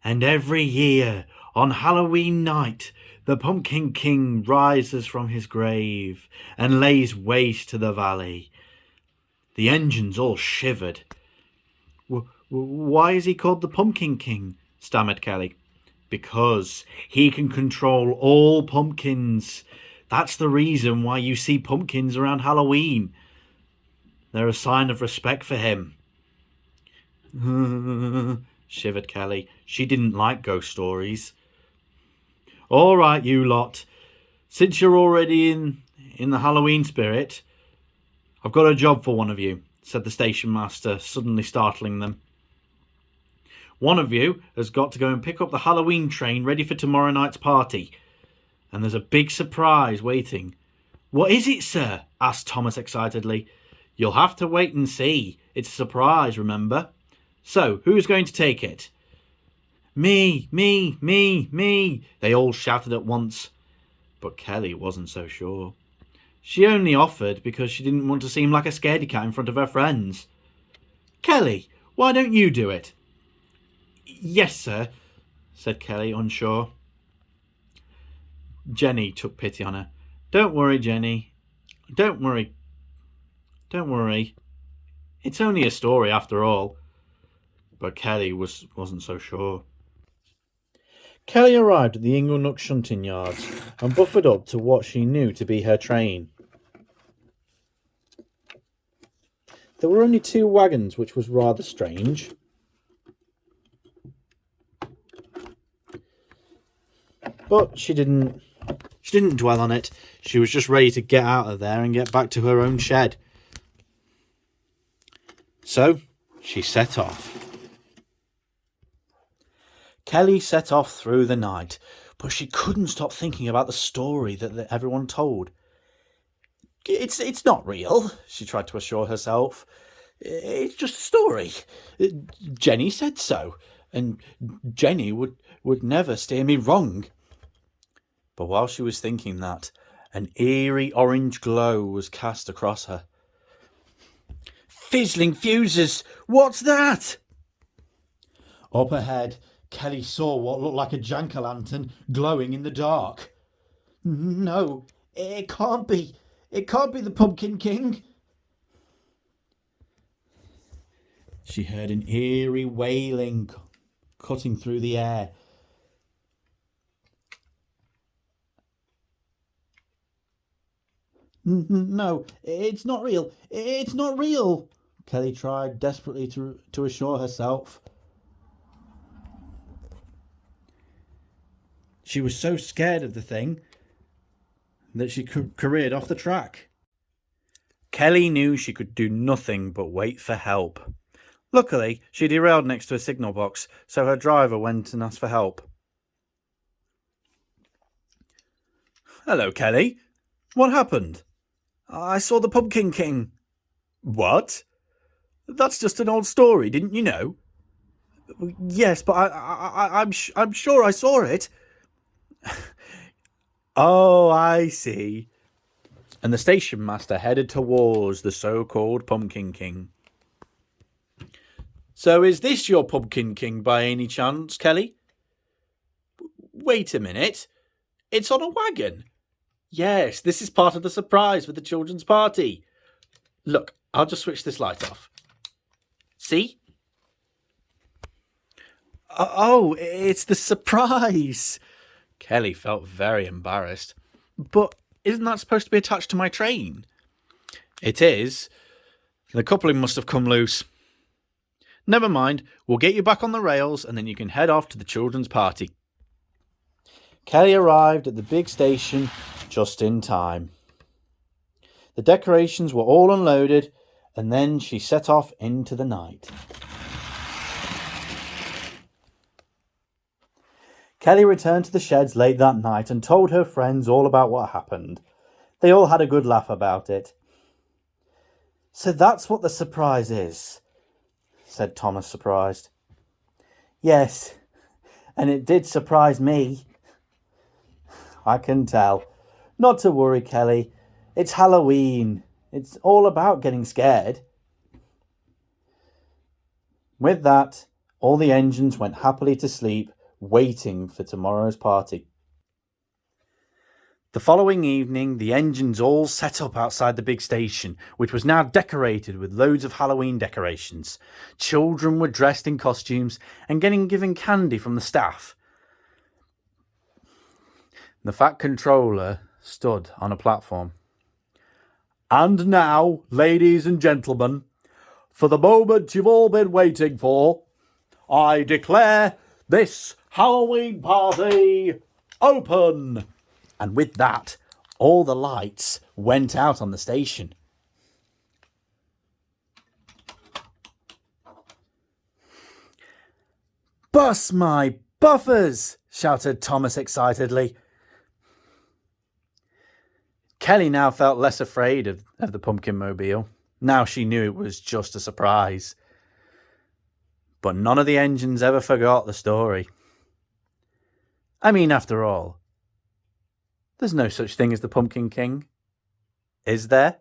And every year, on Halloween night, the Pumpkin King rises from his grave and lays waste to the valley. The engines all shivered. Why is he called the Pumpkin King? Stammered Kelly. Because he can control all pumpkins. That's the reason why you see pumpkins around Halloween. They're a sign of respect for him. Shivered Kelly. She didn't like ghost stories. All right, you lot. Since you're already in the Halloween spirit, I've got a job for one of you, said the station master, suddenly startling them. One of you has got to go and pick up the Halloween train ready for tomorrow night's party. And there's a big surprise waiting. What is it, sir? Asked Thomas excitedly. You'll have to wait and see. It's a surprise, remember? So, who's going to take it? Me, they all shouted at once. But Kelly wasn't so sure. She only offered because she didn't want to seem like a scaredy cat in front of her friends. Kelly, why don't you do it? Yes, sir, said Kelly, unsure. Jenny took pity on her. Don't worry, Jenny. Don't worry. It's only a story after all. But Kelly wasn't so sure. Kelly arrived at the Inglenook shunting yards and buffered up to what she knew to be her train. There were only 2 wagons, which was rather strange. But she didn't dwell on it. She was just ready to get out of there and get back to her own shed. So she set off. Kelly set off through the night, but she couldn't stop thinking about the story that everyone told. It's not real, she tried to assure herself. It's just a story. Jenny said so, and Jenny would never steer me wrong. But while she was thinking that, an eerie orange glow was cast across her. Fizzling fuses! What's that? Up ahead, Kelly saw what looked like a jack-o'-lantern glowing in the dark. No, it can't be. It can't be the Pumpkin King. She heard an eerie wailing cutting through the air. No, it's not real. It's not real. Kelly tried desperately to assure herself. She was so scared of the thing that she careered off the track. Kelly knew she could do nothing but wait for help. Luckily, she derailed next to a signal box, so her driver went and asked for help. Hello, Kelly. What happened? I saw the Pumpkin King. What? That's just an old story, didn't you know? Yes, but I'm sure I saw it. Oh, I see. And the station master headed towards the so-called Pumpkin King. So is this your Pumpkin King by any chance, Kelly? Wait a minute. It's on a wagon. Yes, this is part of the surprise for the children's party. Look, I'll just switch this light off. See? Oh, it's the surprise. Kelly felt very embarrassed. But isn't that supposed to be attached to my train? It is. The coupling must have come loose. Never mind, we'll get you back on the rails and then you can head off to the children's party. Kelly arrived at the big station just in time. The decorations were all unloaded and then she set off into the night. Kelly returned to the sheds late that night and told her friends all about what happened. They all had a good laugh about it. So that's what the surprise is, said Thomas, surprised. Yes, and it did surprise me. I can tell. Not to worry, Kelly. It's Halloween. It's all about getting scared. With that, all the engines went happily to sleep waiting for tomorrow's party. The following evening, the engines all set up outside the big station, which was now decorated with loads of Halloween decorations. Children were dressed in costumes and getting given candy from the staff. The Fat Controller stood on a platform. And now, ladies and gentlemen, for the moment you've all been waiting for, I declare this Halloween party open. And with that, all the lights went out on the station. Bust my buffers, shouted Thomas excitedly. Kelly now felt less afraid of the Pumpkinmobile. Now she knew it was just a surprise. But none of the engines ever forgot the story. I mean, after all, there's no such thing as the Pumpkin King, is there?